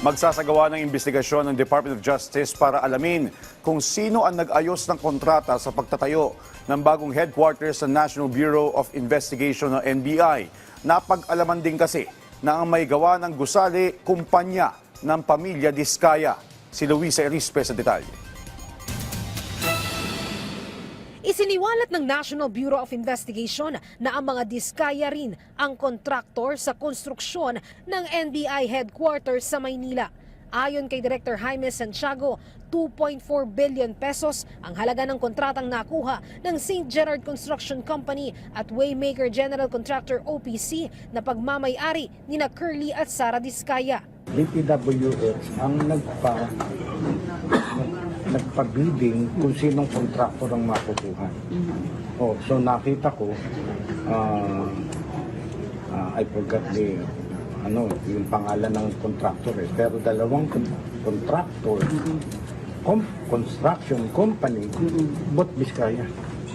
Magsasagawa ng investigasyon ng Department of Justice para alamin kung sino ang nag-ayos ng kontrata sa pagtatayo ng bagong headquarters sa National Bureau of Investigation o NBI. Napag-alaman din kasi na ang may gawa ng gusali kumpanya ng pamilya Diskaya. Si Luisa Erispe sa detalye. Isiniwalat ng National Bureau of Investigation na ang mga Diskaya rin ang kontraktor sa konstruksyon ng NBI headquarters sa Maynila. Ayon kay Director Jaime Santiago, 2.4 billion pesos ang halaga ng kontratang nakuha ng St. Gerard Construction Company at Waymaker General Contractor OPC na pagmamay-ari nina Curly at Sara Diskaya. DPWH ang nagpa-bidding kung sinong kontraktor ang makukuha. So nakita ko, I forgot yung pangalan ng kontraktor pero dalawang kontraktor, construction company, but Diskaya.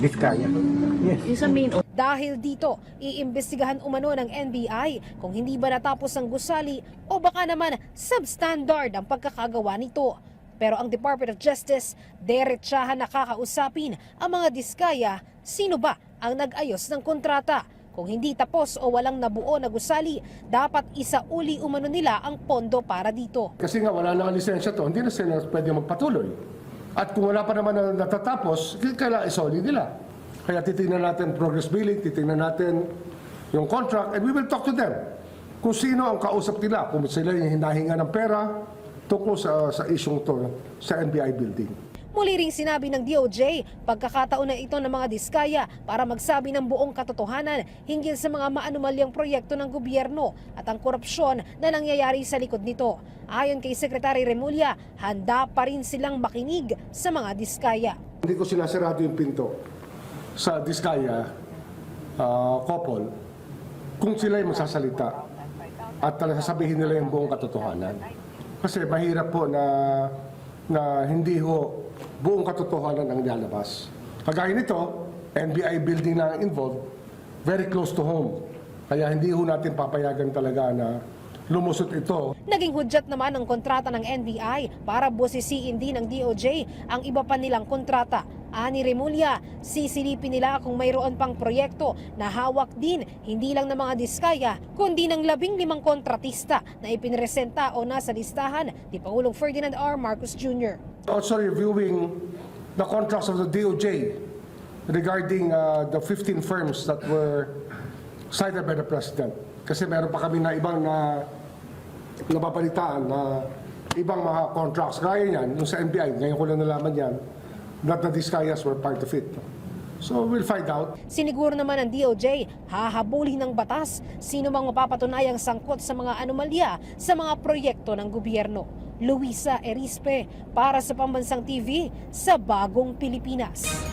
Yes. Dahil dito, iimbestigahan umano ng NBI kung hindi ba natapos ang gusali o baka naman substandard ang pagkakagawa nito. Pero ang Department of Justice, diretsahan na kakausapin ang mga Diskaya, sino ba ang nag-ayos ng kontrata. Kung hindi tapos o walang nabuo na gusali, dapat isauli umano nila ang pondo para dito. Kasi nga wala nang lisensya to, hindi na sila pwede magpatuloy. At kung wala pa naman na natatapos, kailangan isauli nila. Kaya titingnan natin progress billing, titingnan natin yung contract, and we will talk to them. Kung sino ang kausap nila, kung sila yung hinahinga ng pera, tungkol sa isyong to sa NBI building. Muli ring sinabi ng DOJ, pagkakataon na ito ng mga Diskaya para magsabi ng buong katotohanan hinggil sa mga maanumalyang proyekto ng gobyerno at ang korupsyon na nangyayari sa likod nito. Ayon kay Secretary Remulla, handa pa rin silang makinig sa mga Diskaya. Hindi ko sinasarado yung pinto sa Diskaya couple kung sila yung magsasalita at sasabihin nila yung buong katotohanan. Kasi mahirap po na hindi ho buong katotohanan ang lalabas. Kagaya nito, NBI building na involved, very close to home. Kaya hindi ho natin papayagan talaga na lumusot ito. Naging hudyat naman ang kontrata ng NBI para busisiin din ng DOJ ang iba pa nilang kontrata. Ani Remulla, sisilipin nila kung mayroon pang proyekto na hawak din hindi lang ng mga Diskaya kundi ng 15 kontratista na ipinresenta o nasa listahan ni Pangulong Ferdinand R. Marcos Jr. Also reviewing the contracts of the DOJ regarding the 15 firms that were cited by the President. Kasi meron pa kami na ibang napapalitaan na ibang mga contracts. Gaya yan, yung sa NBI, ngayon ko lang nalaman yan, that the Diskayas were part of it. So we'll find out. Siniguro naman ng DOJ, hahabulin ng batas sino mang mapapatunayang sangkot sa mga anomalya sa mga proyekto ng gobyerno. Luisa Erispe para sa Pambansang TV sa Bagong Pilipinas.